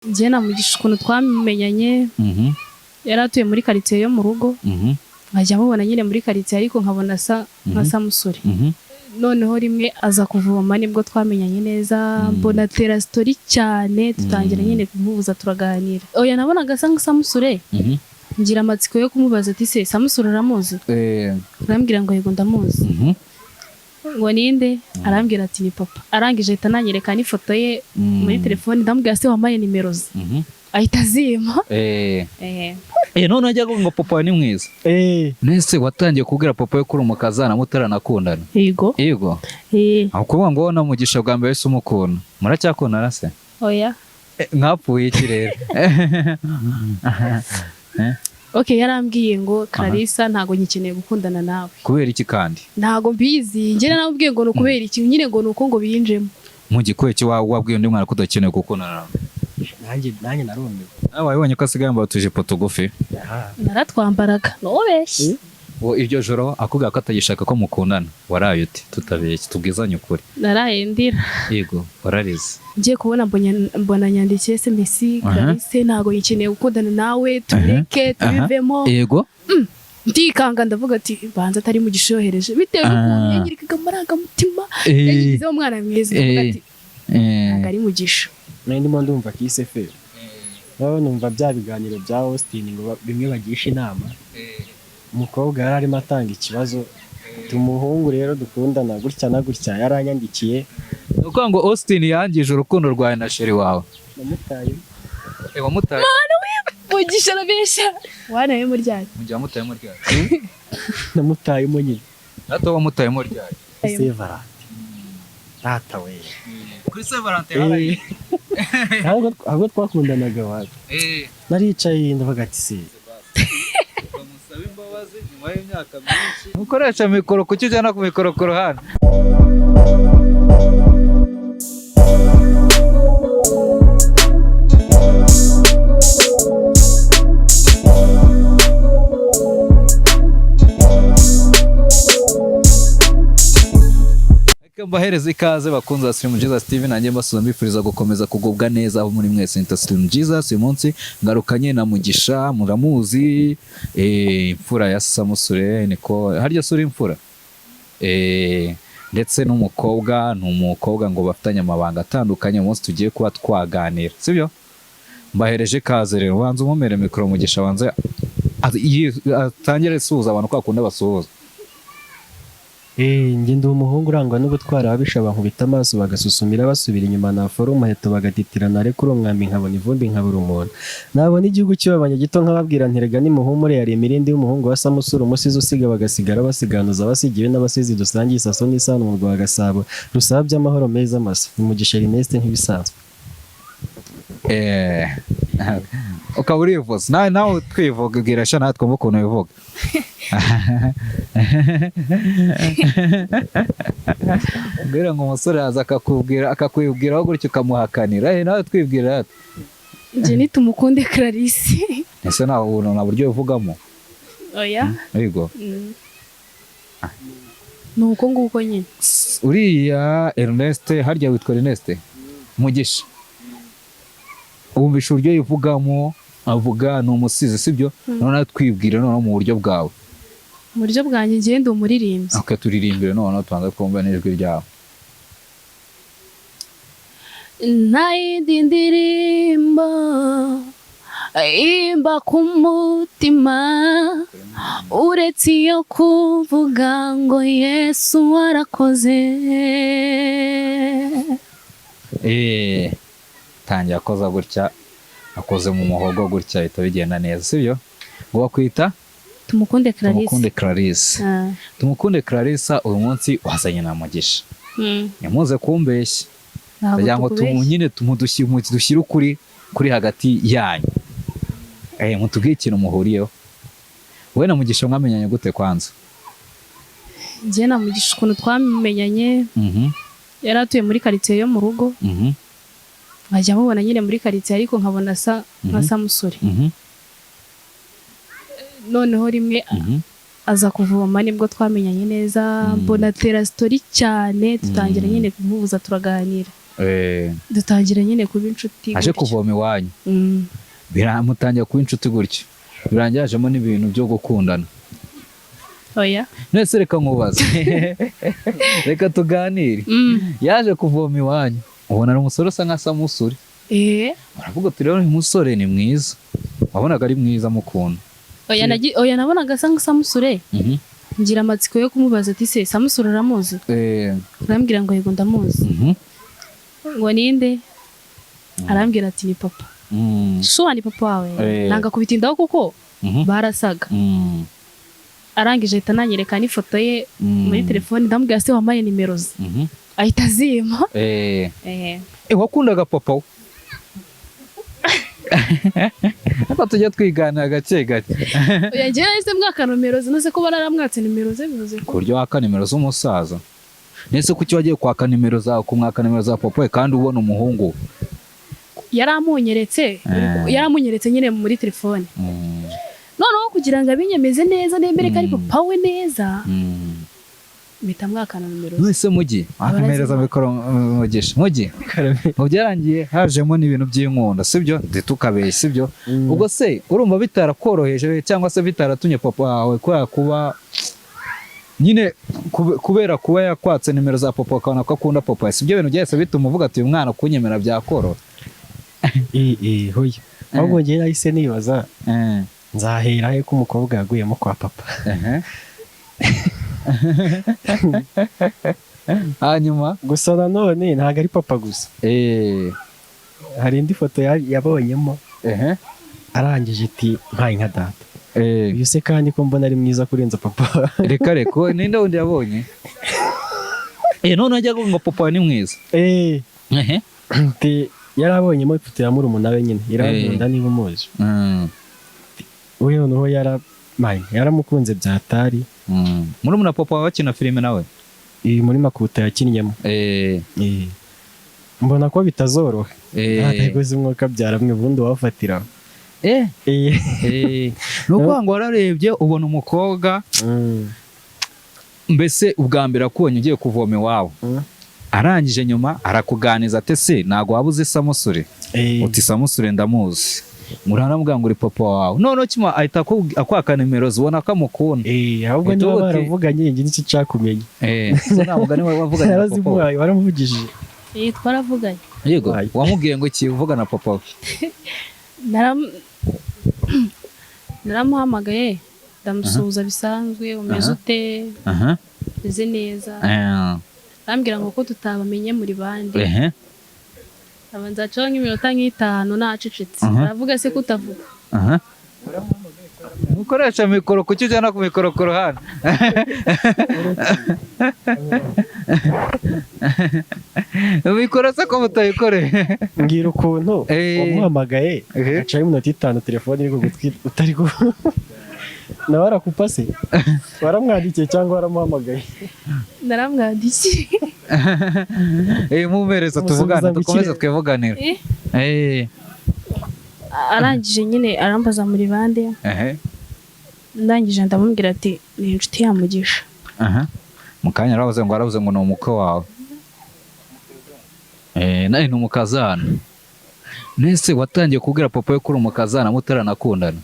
Njye na Mugisha ukuntu twamenyanye yari atuye muri quartier yo mu rugo nkajya mubona nyine muri quartier ariko nkabona asa nka Samusure noneho rimwe aza kuvoma nibwo twamenyanye neza mbona tera story cyane tutangira nyine kumubuza turaganira oya nabonaga asa nka Samusure ngira amatsiko yo kumubaza ati se Samusure uramuzi arambwira ngo yego ndamuzi ngo ninde arambwira ati ni papa arangije ahita nanyereka n'ifoto ye muri telefone ndamubwira se wamaye nimero ze ahita azima none ajya ngo papa ni mwiza nese watangiye kubwira papa yo kuri umukazana mutaranakundana yego aho kuvuga ngo na Mugisha bwa mbere se umukunda muracyakundana se oya mwapfuye iki rero Okay yarambwiye ngo Clarissa ntago nyikeneye gukundana nawe kubera iki kandi ntago mbizi njye nabwiye ngo nukubera iki nyine ngo nuko ngo binjemo mu gikoye ki wabwiye undi mwana kudakeneye gukundana nawe nanjye narumiwe wabonye ko asigaye yambaye utujipo tugufi naratwambaraga nobeshye iryo joro akubwira ko atagishaka ko mukundana waraye uti tutabeshye tubwizanye ukuri naraye ndira yego wararize ngiye kubona mbona nyandikiye SMS Clarisse ntago yikeneye gukundana nawe tureke tubivemo yego ndikanga ndavuga ati banza atari Mugisha yohereje bitewe n'ukuntu yanyirikaga amarangamutima yagize umwana mwiza ndavuga ati ntago ari Mugisha ndimo ndumva kise fe nawe numva bya biganiro bya Austin ngo bimwe bagisha inama umukobwa yari arimo atanga ikibazo tumuhungu rero dukundana gutya na gutya yaranyandikiye nuko ngo Austin yangije urukundo rwawe na sheri wawe namutaye wamutaye mwana Mugisha rabesha wanaye mu ryari mugiye mutaye mu ryari namutaye mo nyine nato wamutaye mu ryari Sevarante data we kuri Sevarante haraye ahubwo twakundanaga wacu naricaye ndavuga ati se bamusaba imbabazi nyuma y'imyaka myinshi mukoresha mikoro kuki ujyana ku mikoro ku ruhande mbahereza ikaze bakunze ba Slim Jesus TV nanjye mbasuza mbifuriza gukomeza kugubwa neza aho muri mwese nta Slim Jesus uyu munsi ngarukanye na Mugisha muramuzi imfura ya Samusure niko harya sura imfura ndetse n'umukobwa ngo bafatanye amabanga atandukanye umunsi tugiye kuba twaganira sibyo mbahereje ikaze rero wanze umumere mikoro Mugisha wanze atangire suza abantu kwakunda basuhuza njye ndi umuhungu urangwa n'ubutwari ababisha bankubita amaso bagasusumira basubira inyuma na foro umuheto bagatitirana ariko uri umwambi nkabona ivumbi nkabura umuntu nabona igihugu cy'abanya gito nkababwira ntirega nimuhumure yari imirindi y'umuhungu wa Samusure umusizi usiga bagasigara basiganuza abasigiwe n'abasizi dusangiye isaso n'isano mu rwa Gasabo rusaba by'amahoro meza masa Mugisha Ernest nk'ibisanzwe ukaba urivuze nawe twivuga ubwira sha natwe twumva ukuntu bivuga ubwira ngo umusore aza akakwibwiraho gutyo ukamuhakanira nawe twibwira njye nitumukunde Clarisse ese nta buryo bivugamo oya yego nuko nguko nyine uriya Ernest harya witwa Ernest Mugisha wumvisha uburyo yivugamo avuga ni umusizi sibyo none twibwira none mu buryo bwawe mu buryo bwanjye ngiye ndi umuririmbyi turirimbire none tubanza kumva n'ijwi ryawe nta yindi ndirimbo imba ku mutima uretse iyo kuvuga ngo Yesu warakoze tangiye akoza gutya akoze mu muhogo gutya ahita bigenda neza sibyo ngo bakwita tumukunde Clarisse tumukunde Clarisse uyu munsi wazanye na Mugisha nyamuze kumbeshya kugira ngo nyine dushyire ukuri hagati yanyu mutubwiye ikintu muhuriyeho wowe na Mugisha mwamenyanye gute kwanza njye na Mugisha ukuntu twamenyanye yari atuye muri quartier yo mu rugo nkajya mubona nyine muri quartier ariko nkabona asa nka Samusure noneho rimwe aza kuvoma nibwo twamenyanye neza mbona tera story cyane tutangira nyine kumubuza turaganira dutangira nyine kuba inshuti. Aje kuvoma iwanyu biramutangira kuba inshuti gutyo, birangira hajemo n'ibintu byo gukundana. Oya nese reka nkubaze reka tuganire. Yaje kuvoma iwanyu ubona ari umusore usa nka Samusure. Uravuga uti rero uyu musore ni mwiza, wabonaga ari mwiza mukunda. Oya nabonaga asa nka Samusure. Ngira amatsiko yo kumubaza ati se Samusure uramuzi? Arambwira ngo yego ndamuzi. Ngo ninde? Arambwira ati ni papa. Shuwa ni papa wawe. Nanga kubitindaho kuko barasaga. Arangije ahita ananyereka n'ifoto ye muri telefone, ndamubwira se wamaye nimero ze. Ahita azima. Wakundaga papa we? Aba tujya twiganira gake gake. Oya njye nahise mwaka nimero ze, nose ko bararamwatse nimero ze bivuze ko. Kuryo waka nimero z'umusaza. Nese kuki wagiye kwaka nimero za kumwaka nimero za papa we kandi ubona umuhungu? Yaramunyeretse nyine muri telefone. Noneho kugira ngo abinyemeze neza nemere ko ari papa we neza. Mpita mwakana nimero ze. Nese mugi akamereza mikoro mugisha mugi byarangiye hajemo n'ibintu by'inkunda sibyo nditukabeye sibyo. Ubwo se urumva bitarakoroheje cyangwa se bitaratumye papa wawe kuba nyine kubera kuba yakwatse nimero za papa akabona ko akunda papa, sibyo bintu byose bituma uvuga ati uyu mwana kunyemera byakoro? Hoya ahubwo njye nahise nibaza nzahera he ko umukobwa yaguyemo kwa papa. Hanyuma gusa nanone ntabwo ari papa gusa. Hari indi foto yabonyemo arangije iti mpaye nka data. Uyu se kandi ko mbona ari mwiza kurenza papa. Reka ninde wundi yabonye? None ajya ngo papa ni mwiza. Yarabonyemo ifoto ya murumuna we nyine iramukunda niba umuzi. We noneho yaramukunze byatari. Murumuna papa wakina filime nawe? Muri Makuta yakinnyemo. Mbona ko bitazoroha. Ntabwo zimwuka byaramwe bundi wafatira. Nuko ngo wararebye ubona umukobwa mbese ubwa mbere akubonye ugiye kuvoma iwawe, arangije nyuma arakuganiza ate se ntago wabuze Samusure? Uti Samusure ndamuzi. Muranamubwira ngo uri papa wawe. None kima ahita akwaka nimero zibona ko amukunda. Ahubwo niba baravuganye ngi n'iki cyakumenye. So ntabwo niwe wavuganye na papa wawe. Waramuvugije? Twaravuganye. Yego wamubwiye ngo iki uvuga na papa wawe? Naramuhamagaye ndamusuhuza bisanzwe, umeze ute? Meze neza. Arambwira ngo ko tutabamenye muri bande. Abanza acaho nk'iminota nk'itanu nacecetse. Aravuga se kutavuga. Mukoresha mikoro kuki ujyana ku mikoro ku ruhande? Mikoro se ko mutayikoreye? Mbwira ukuntu wamuhamagaye acaho iminota itanu telefone iri kugutwi utari ku nawe arakupa se? Waramwandikiye cyangwa waramuhamagaye? Naramwandikiye. Mumereza tuvugane dukomeze twivuganira. Arangije nyine arambaza muri bande. Ndangije ndamubwira ati ni inshuti ya Mugisha. Mukanya aravuze ngo ni umukwe wawe. Nawe ni umukazana. Nese watangiye kubwira papa we ko uri umukazana mutaranakundana?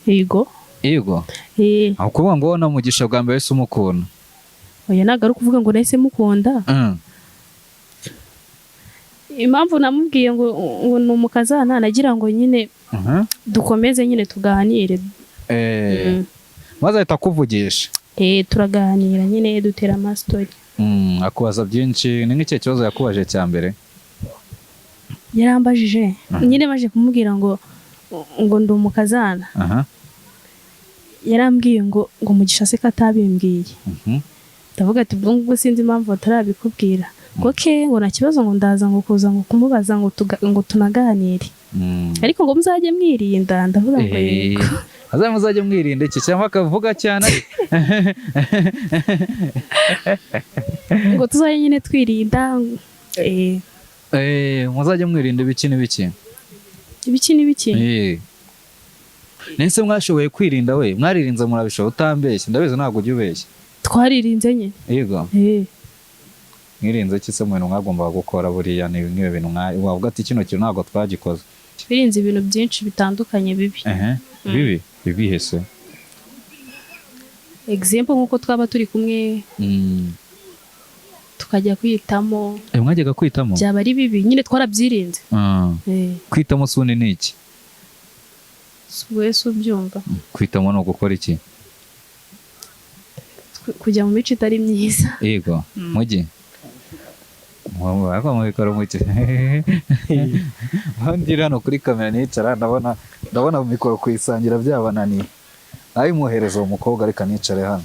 Yego. Aho kuvuga ngo na Mugisha bwa mbere wese umukunda? Oya ntabwo ari kuvuga ngo nahise mukunda. Impamvu namubwiye ngo ni umukazana nagira ngo nyine dukomeze nyine tuganire. Maze ahita akuvugisha? Turaganira nyine dutera amastori. Akubaza byinshi. Ni nk'icyo kibazo yakubaje cya mbere? Yarambajije nyine maje kumubwira ngo ndi umukazana. Yarambwiye ngo Mugisha se katabimbwiye. Ndavuga ati ubwo ngubwo sinzi impamvu batarabikubwira. Ngo nta kibazo ngo ndaza ngo kuza ngo kumubaza ngo tunaganire. Ariko ngo muzajye mwirinda. Ndavuga ngo yego. Muzajye mwirinda iki cyangwa akavuga cyane? Ngo tuzajye nyine twirinda. Muzajye mwirinda ibiki n'ibiki? Ibiki n'ibiki? Nese mwashoboye kwirinda we? Mwaririnze murabishoboye utambeshye? Ndabizi ntabwo ujya ubeshya. Twaririnze nyine. Yego. mwirinze ki se mu bintu mwagombaga gukora buriya ni nk'ibi bintu wavuga ati kino kintu ntabwo twagikoze? twirinze ibintu byinshi bitandukanye bibi. Bibi bibihe se? Example nk'uko twaba turi kumwe tukajya kwitamo. Mwajyaga kwitamo? Byaba ari bibi nyine twarabyirinze. Kwitamo suni ni iki? Wese ubyumva. Kwitamo no gukora iki? Kujya mu mico itari myiza. Yego mugi mwaba mwikora muki handi rano kuri kamera nicara ndabona mu mikoro kwisangira byabananiye ayimuhereza umukobwa ariko nicare hano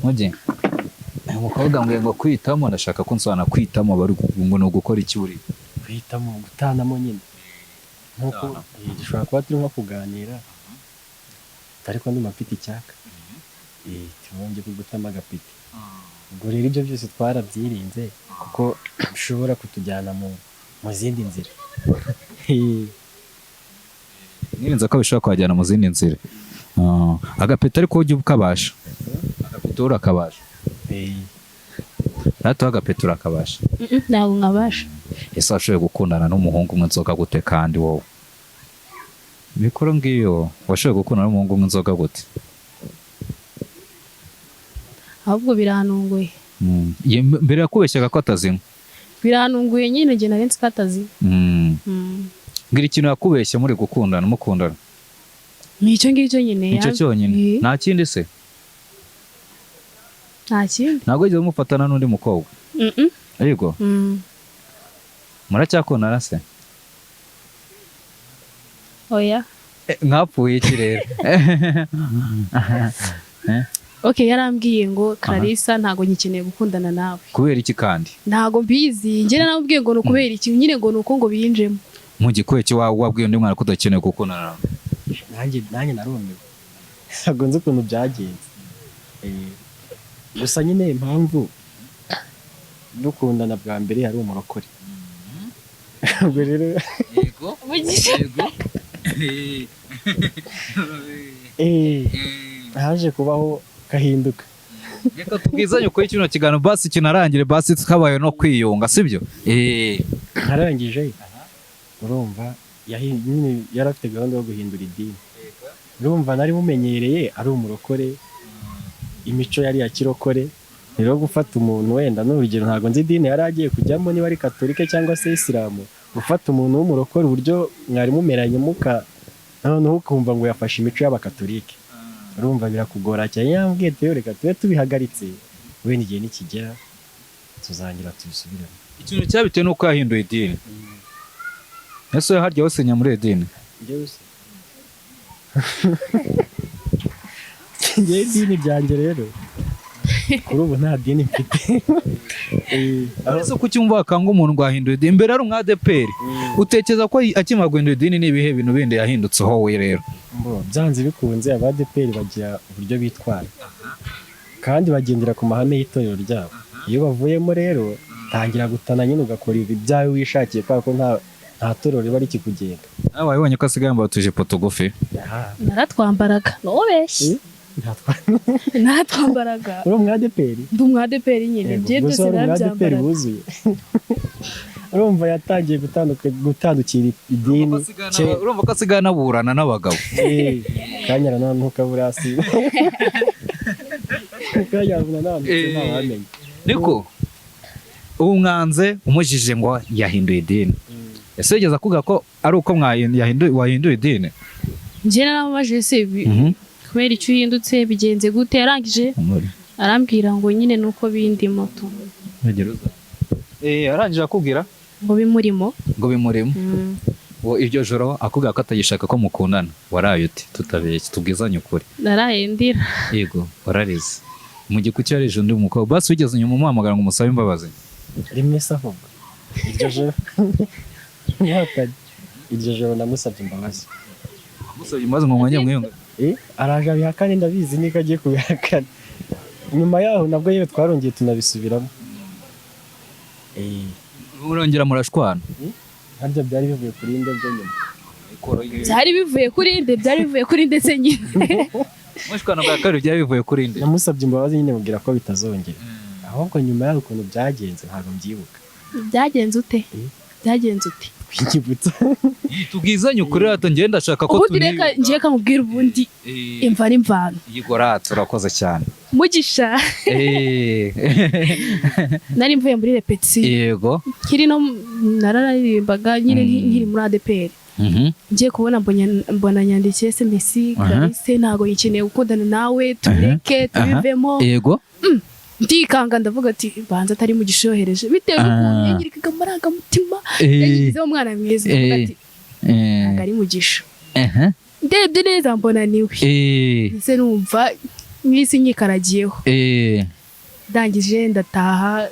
mugi umukobwa ngo kwitamo ndashaka ko nsana kwitamo bari ngo no gukora iki uri kwitamo gutanamo nyine nkuko gishobora kuba turi nko kuganira ariko ndumva mfite icyaka tubonye kugutama agapiti ubwo rero ibyo byose twarabyirinze kuko bishobora kutujyana mu zindi nzira. Nirinze ko bishobora kwajyana mu zindi nzira. Agapeti ariko ujye ukabasha. Agapeti urakabasha. Rato agapeti urakabasha. Ntabwo nkabasha. Ese washoboye gukundana n'umuhungu umwe nzoga gute kandi wowe? Mikoro ngiyo washoboye gukundana n'umuhungu umwe nzoga gute? Ahubwo biranunguye. Mbere yakubeshyaga ko atazinywa? Biranunguye nyine nge narenze ko atazinywa. Ngira ikintu yakubeshya muri gukundana mukundana? Nicyo ngicyo nyine. Nicyo cyonyine. Nta kindi se? Nta kindi. Ntabwo wigeze mufatana n'undi mukobwa? Yego. Muracyakundana se? Oya. Mwapfuye iki rero? Okay, yarambwiye ngo Clarissa ntago nyikeneye gukundana nawe. Kubera iki kandi? Ntago mbizi. Njye namubwiye ngo nukubera iki nyine ngo nuko ngo binjemo. Mugikwe ki wabwiye undi mwana ko udakeneye gukundana nawe? Nanjye narumiwe. Ntago nzi ukuntu byagenze. Gusa nyine impamvu dukundana bwa mbere yari umurokore. Ubwo rero yego. haje kubaho kahinduka. Reka tubwizanye ko kino kigano basi kinarangire basi twabaye no kwiyunga sibyo? Narangije urumva nyine yarafite gahunda yo guhindura idini. Urumva nari mumenyereye ari umurokore imico yari ya kirokore rero gufata umuntu wenda n'urugero ntago nzi idini yari agiye kujyamo niba ari katolike cyangwa se isilamu gufata umuntu w'umurokore uburyo mwari mumeranye muka noneho ukumva ngo yafashe imico y'abakatolike. Urumva birakugora cyane yambwiye teyo reka tube tubihagaritse wenda igihe nikigera tuzangira tubisubiremo. Ikintu cyabitewe nuko yahinduye idini. Ese harya hose nyamure idini? Njye idini ryanjye rero kuri ubu nta dini mfite. Ese kuki umva akanga umuntu gwahinduye idini imbere ari umwadeperi utekereza ko akimara guhindura idini nibihe bintu bindi yahindutseho we rero? Byanze bikunze abadeperi bagira uburyo bitwara kandi bagendera ku mahame y'itorero ryabo. Iyo bavuyemo rero tangira gutana nyine ugakora ibyawe wishakiye kubera ko nta torero riba rikikugenga. Nawe wabonye ko asigaye yambaye utujipo tugufi? Naratwambaraga nubeshye. Naratwambaraga. Uri umwadeperi? Ndi umwadeperi nyine bye byose narabyambara. Wuzuye. Urumva yatangiye gutandukira idini. Urumva ko asigaye anaburana n'abagabo? Kanyara none ntukabura hasi. Kanyara none ntawamenye. Niko umwanze umujije ngo yahinduye idini. Ese yigeze kuvuga ko ari uko wahinduye idini? Njye naramubajije se kubera icyo uhindutse bigenze gute yarangije arambwira ngo nyine nuko bindi moto. Arangije akubwira ngo bimurimo. Wo iryo joro akubwira ko atagishaka ko mukundana waraye uti tutabeshye tubwizanye ukuri? Naraye ndira. Yego wararize. Mu gikuki yarije undi mukobwa basi wigeze nyuma umuhamagara ngo umusabe imbabazi? Rimwe saho. Iryo joro iryo joro namusabye imbabazi. Musabye imbabazi ngo mwanya mwiyunga? Araje abihakane ndabizi niko agiye kubihakana. Nyuma yaho nabwo yewe twarongeye tunabisubiramo. Murongera murashwana? Harya byari bivuye kuri inde byo nyuma? Byari bivuye kuri inde byari bivuye kuri ndetse nyine. Mushwana bwa kabiri byari bivuye kuri inde? Namusabye imbabazi nyine mubwira ko bitazongera. ahubwo nyuma yaho ukuntu byagenze ntabwo mbyibuka. Byagenze ute? Twikibutsa. Tubwizanye ukuri rata njye ndashaka ko ubundi reka ngiye kamubwira ubundi imva n'imvano. Yego rata urakoze cyane. Mugisha. Nari mvuye muri repetition. Yego. Kiri no nararirimbaga nyine nkiri muri ADPR. Ngiye kubona mbona nyandikiye SMS Clarisse ntago yikeneye gukundana nawe tureke tubivemo. Yego. Ndikanga ndavuga ati banza atari mu gishohereje bitewe n'ukuntu yanyirikaga amarangamutima yagizeho umwana mwiza ndavuga ati ntabwo ari mugisha. Ndebye neza mbona niwe ndetse numva mwisi nyikaragiyeho. Ndangije ndataha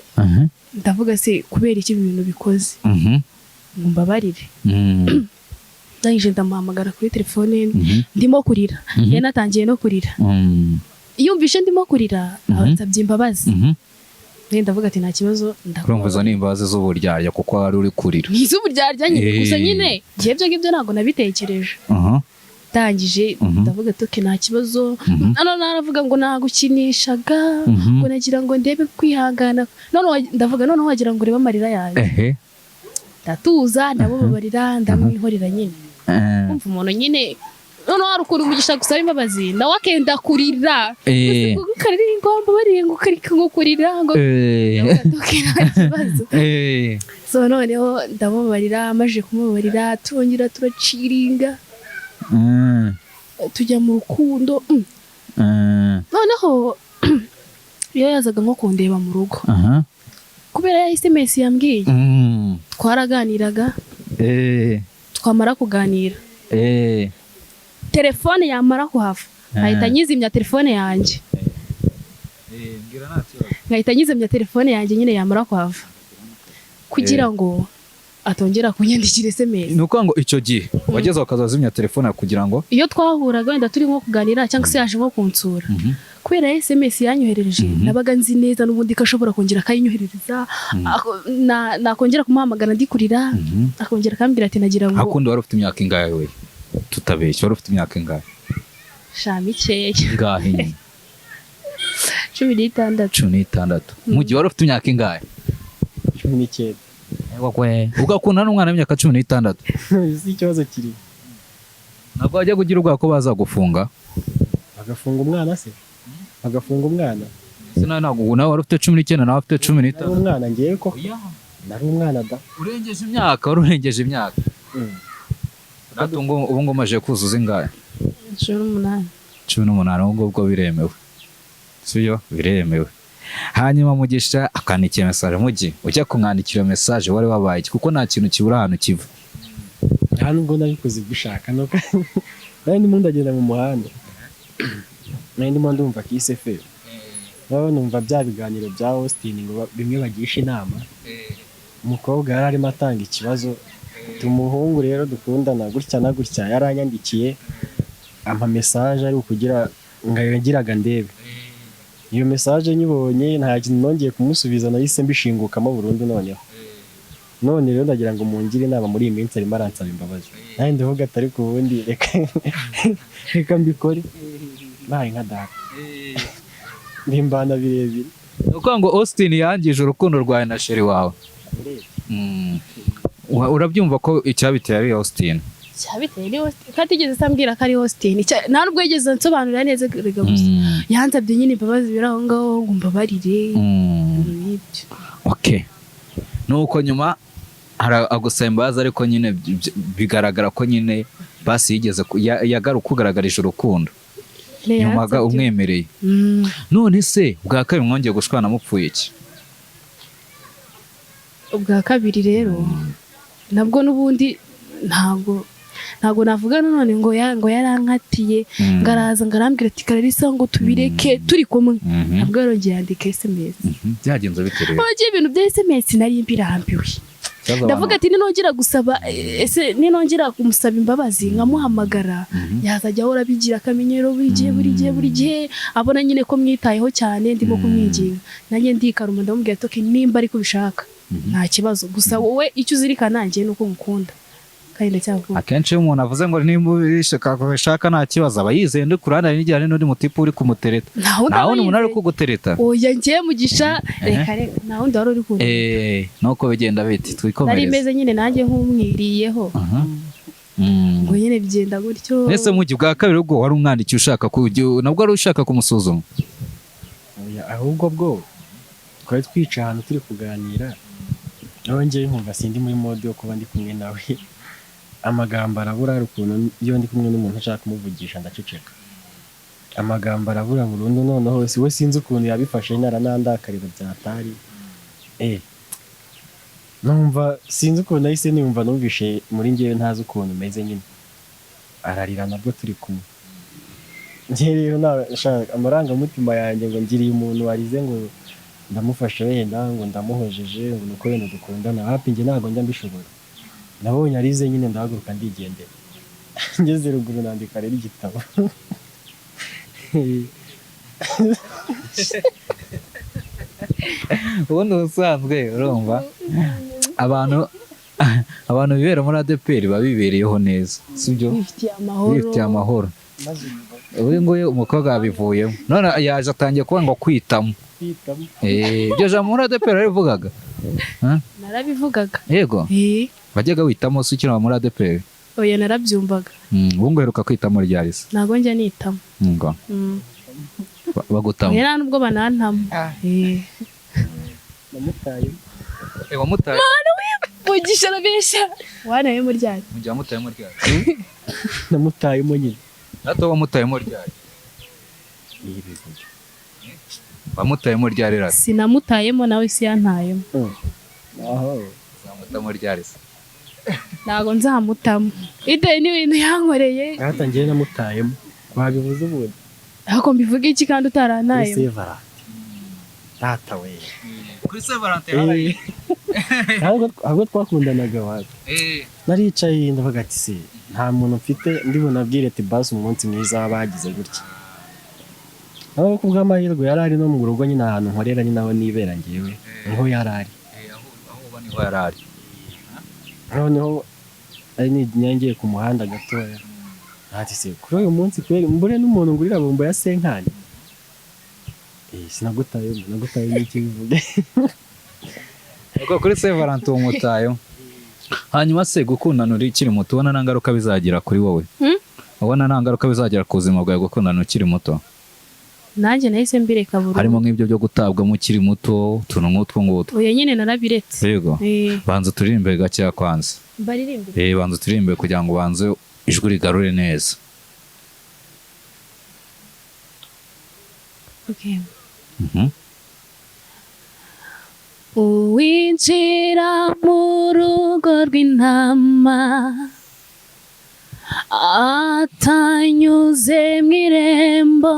ndavuga se kubera iki ibintu bikoze ngo mbabarire. Ndangije ndamuhamagara kuri telefone ndimo kurira yanatangiye no kurira. Yumvishe ndimo kurira ansabye imbabazi. Ndavuga ati nta kibazo urumva izo ni imbabazi z'uburyarya kuko wari uri kurira. Ni z'uburyarya nyine gusa nyine ngiye byo ngibyo ntabwo nabitekereje. Ndangije ndavuga ati nta kibazo. None naravuga ngo nagukinishaga ngo nagira ngo ndebe kwihangana. None ndavuga none wagira ngo urebe amarira yanjye. Ndatuza ndamubabarira ndamwihorera nyine. Kumva umuntu nyine none hari ukuntu umugisha gusaba imbabazi nawe akenda kurira. Kariri ngomba bariye ngo karika ngo kurira ngo nta kibazo. So noneho ndamubabarira amaje kumubabarira turongera turaciringa tujya mu rukundo. Noneho iyo yazaga nko kundeba mu rugo kubera ya SMS yambwiye twaraganiraga twamara kuganira telefone yamara kuhava ahita nyizimya telefone yanjye. Ngahita nyizimya telefone yanjye nyine yamara kuhava kugira ngo atongera kunyandikira SMS. Nuko ngo icyo gihe wageze wakazazimya telefone kugira ngo iyo twahuraga wenda turi nko kuganira cyangwa se yaje nko kunsura kubera SMS yanyoherereje nabaga nzi neza n'ubundi ko ashobora kongera akayinyoherereza nakongera kumuhamagara ndikurira akongera akambwira ati nagira ngo akundi wari ufite imyaka ingahe we tutabeshye wari ufite imyaka ingahe? Shamikeye ngahe 16. Mu gihe wari ufite imyaka ingahe? 19. Ugakunda n'umwana w'imyaka 16. Si ikibazo kiri. Ntabwo wajya kugira ubwoba ko bazagufunga? Bagafunga umwana se? Bagafunga umwana? Ntabwo nawe wari ufite 19 nawe ufite 15. Umwana ngiye ko nari umwana da. Urengeje imyaka urengeje imyaka. Ubu ngo maje kuzuza ingahe? 18 ubwo biremewe. Siyo biremewe. Hanyuma Mugisha akanikiye message mugi ujya kumwandikira message wari wabaye kuko nta kintu kibura hano kiva. Hano ubwo nabikoze gushaka no nari ndimo ndagenda mu muhanda. Nari ndimo ndumva Kiss FM. Baba numva bya biganiro bya Austin ngo bimwe bagisha inama. Umukobwa yari arimo atanga ikibazo tumuhungu rero dukundana gutya na gutya yaranyandikiye ampa message ari ukugira ngayagiraga ndebe. Iyo message nyibonye nta kintu nongeye kumusubiza nahise mbishingukamo burundu noneho. None rero ndagira ngo mungire inama muri iyi minsi arimo aransaba imbabazi. Naye ndavuga atari ku bundi reka mbikore. Baye nka data. Ndimbana birebire. Uko ngo Austin yangije urukundo rwawe na sheri wawe. Urabyumva ko icyabiteye ari Austin? Cyabiteye ni Austin. Katigeze sambwira ko ari Austin. Nta nubwo yigeze nsobanurira neza rega gusa. Yansabye nyine imbabazi biraho ngaho ngo mbabarire. Okay. Nuko nyuma agusaba imbabazi ariko nyine bigaragara ko nyine basi yigeze yagaruka kugaragarije urukundo. Nyuma umwemereye. None se bwa kabiri mwongeye gushwana mupfuye iki? Ubwa kabiri rero nabwo nubundi ntago navuga none ngo yarankatiye ngaraza ngarambwira ati Clarisse ngo tubireke turi kumwe. Nabwo yarongeye yandika SMS. Byagenze bite rero? Bagiye ibintu bya SMS nari mbirambiwe. Ndavuga ati ninongera gusaba ninongera kumusaba imbabazi nkamuhamagara yazajya ahora bigira akamenyero buri gihe abona nyine ko mwitayeho cyane ndimo kumwiginga. Nanjye ndikaruma ndamubwira ati nimba ari kubishaka nta kibazo gusa wowe icyo uzirikana nanjye nuko mukunda. kandi ndacyakunda. Akenshi iyo umuntu avuze ngo nimba ubishaka nta kibazo aba yizeye ndi kurana n'ijyane n'undi mutipe uri kumutereta. Nta wundi umuntu ari kugutereta. Oya ngiye Mugisha reka nta wundi wari uri kumwe. Nuko bigenda biti twikomereza. Nari meze nyine nanjye nk'umwiriyeho. Ngo nyine bigenda gutyo. Ese mu gihe bwa kabiri ubwo wari umwandikiye ushaka nabwo wari ushaka kumusuzuma. Ahubwo bwo twari twica ahantu turi kuganira nawe ngewe nkumva sindi muri mode yo kuba ndi kumwe nawe amagambo arabura hari ukuntu iyo ndi kumwe n'umuntu ushaka kumuvugisha ndaceceka amagambo arabura burundu noneho we sinzi ukuntu yabifashe naranandakarira byatari numva sinzi ukuntu nahise nimva numvishe muri ngewe ntazi ukuntu meze nyine ararira nabwo turi kumwe njye rero nashaka amarangamutima yanjye ngo ngiriye umuntu warize ngo ndamufashe wenda ngo ndamuhojeje ngo nuko wenda dukundana hapi njye ntabwo njya mbishobora nabonye arize nyine ndahaguruka ndigendera ngeze ruguru nandika rero igitabo ubundi ubusanzwe urumva abantu bibera muri ADPR babibereyeho neza sibyo bifitiye amahoro uyu nguyu umukobwa yabivuyemo none yaje atangiye kuba ngo kwitamo ibyo jambo muri ADPR yarivugaga narabivugaga yego bajyaga witamo se ukina muri ADPR oya narabyumvaga ubu ngo heruka kwitamo ryari se ntabwo njya nitamo ngo bagutamo era nubwo banantamo wamutaye Mugisha arabeshya wanayemo ryari mujya mutayemo ryari namutayemo nyine nato wamutayemo ryari wamutayemo ryari rero sinamutayemo nawe si yantayemo zamutamo ryari se ntago nzamutamo ide n'ibintu yankoreye hata ngiye namutayemo wabivuze ubundi ariko mbivuga iki kandi utarantayemo tata we kuri Saint-Valentin ahubwo twakundanaga wapi naricaye ndavuga ati se nta muntu mfite ndibona abwire ati basi umunsi mwiza wabagize gutya aho kubw'amahirwe yari ari no mu rugo nyine ahantu nkorera ni naho nibera ngewe niho yari ari niho yari ari noneho ari ngiye ku muhanda gatoya ati se kuri uyu munsi kweri mbure n'umuntu ngurira bombo ya senkani sinagutaye n'iki bivuge uko kuri Saint-Valentin umutayo hanyuma se gukundana ukiri muto ubona nta ngaruka bizagira kuri wowe ubona nta ngaruka bizagira ku buzima bwawe gukundana ukiri muto nanjye nahise mbireka burundu harimo nk'ibyo byo gutabwamo ukiri muto utuntu nk'utwo ngutwo oya nyine narabiretse yego banza turirimbe gakeya kwanza baririmbe banza turirimbe kugira ngo banze ijwi rigarure neza okay uwinjira mu rugo rw'intama atanyuze mu irembo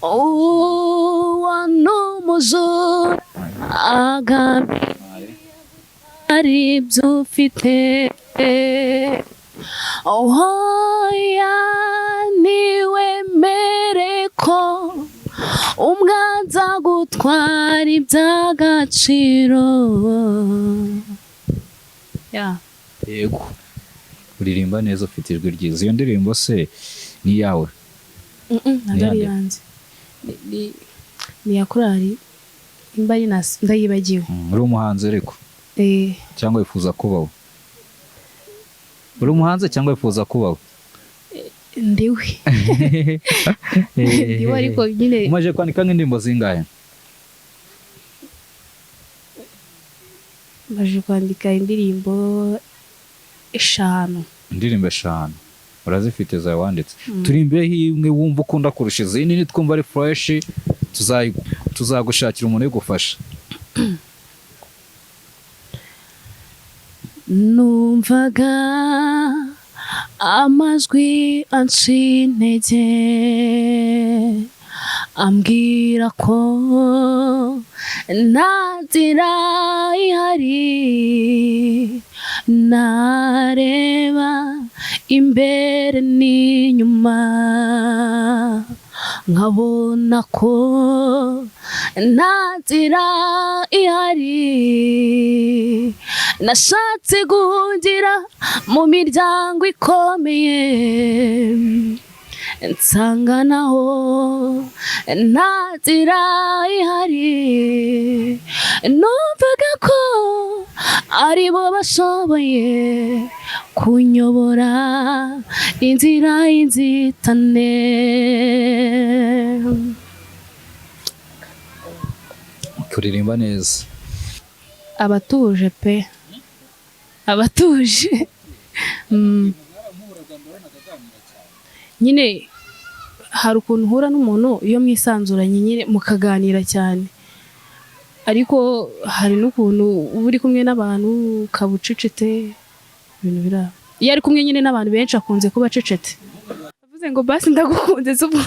uwo n'umujura agambiriye ari ibyo ufite oya niwemere ko umwanza gutwara iby'agaciro yego uririmba neza ufite ijwi ryiza iyo ndirimbo se ni iyawe ntabwo ari yanjye ni iya korali imba ari ndayibagiwe uri umuhanzi ariko cyangwa wifuza kubaho uri umuhanzi cyangwa wifuza kubaho ndiwe ndiwe ariko nyine umaze kwandika nk'indirimbo zingahe maze kwandika indirimbo 5 indirimbo 5 urazifite zawe wanditse turimbeho imwe wumva ukunda kurusha izindi nitwumva ari fresh tuzagushakira umuntu ugufasha numvaga amajwi anci intege ambwira ko nta nzira ihari nareba imbere n'inyuma nkabona ko nta nzira ihari nashatse guhungira mu miryango ikomeye nsanga naho nta nzira ihari numvaga ko ari bo bashoboye kunyobora inzira y'inzitane kuririmba neza abatuje pe abatuje nyine hari ukuntu uhura n'umuntu iyo mwisanzuranye nyine mukaganira cyane ariko hari n'ukuntu uba uri kumwe n'abantu ukaba ucecetse ibintu biraba iyo ari kumwe nyine n'abantu benshi akunze kuba acecetse avuze ngo basi ndagukunze zuba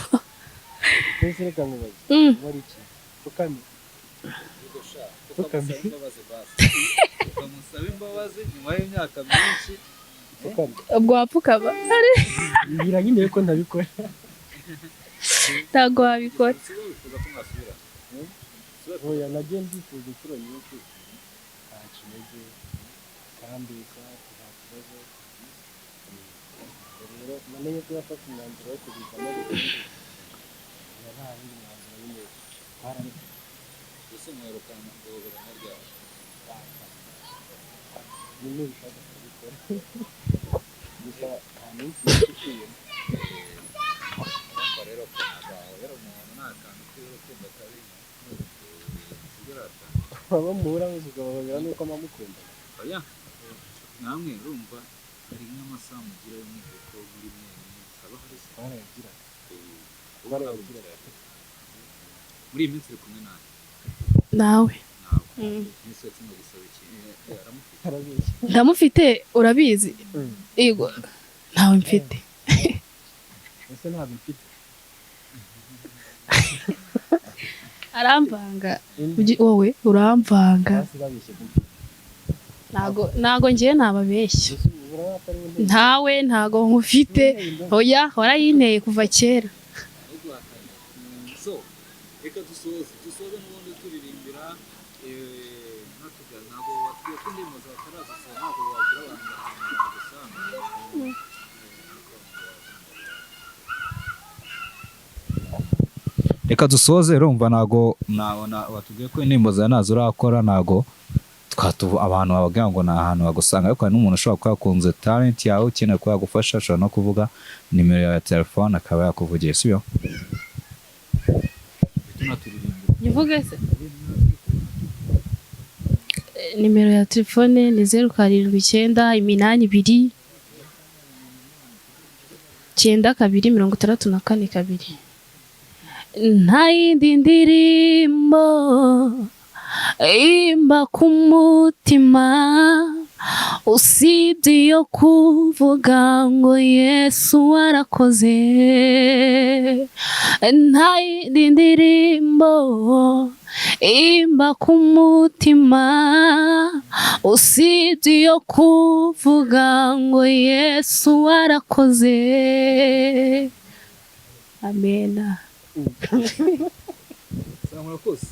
ubwo wapfukama mbwira nyine yuko ntabikora ntabwo wabikora oya nagiye mbyifuza inshuro nyinshi nta kinege kandi nta kibazo rero namenye ko yafata umwanzuro wo kubizamo nta yindi mwanzuro nyine twarabikoze ese mwerukana guhobera na ryari nyine bishaka kubikora gusa nta minsi ikwiye rero umuntu nta kantu k'urukundo atari waba muhura wese ukabababwira nuko amamukunda oya namwe urumva hari nk'amasaha mugira y'umwihariko muri mwenyine haba hari twarayagira muri iyi minsi uri kumwe nawe minsi yose mu gisabo ndamufite urabizi yego ntawe mfite ese ntabwo mfite aramvanga wowe uramvanga ntago ngiye nababeshya ntawe ntago nkufite oya warayinteye kuva kera reka dusoze n'ubundi turirimbira ntabwo watwiye ko indirimbo zatarazisoma ntabwo wabwira abantu bagusanga reka dusoze urumva ntago watubwiye ko indirimbo zawe nazo urakora ntago abantu bavuga ngo ni ahantu bagusanga ariko hari n'umuntu ushobora kuba yakunze talent yawe ukeneye ko yagufasha ashobora no kuvuga nimero yawe ya telefone akaba yakuvugiye sibyo nyivuge se nimero ya telefone ni 0789 92 nta yindi ndirimbo imba ku mutima usibye iyo kuvuga ngo Yesu warakoze nta yindi ndirimbo imba ku mutima usibye iyo kuvuga ngo Yesu warakoze amena. Murakoze.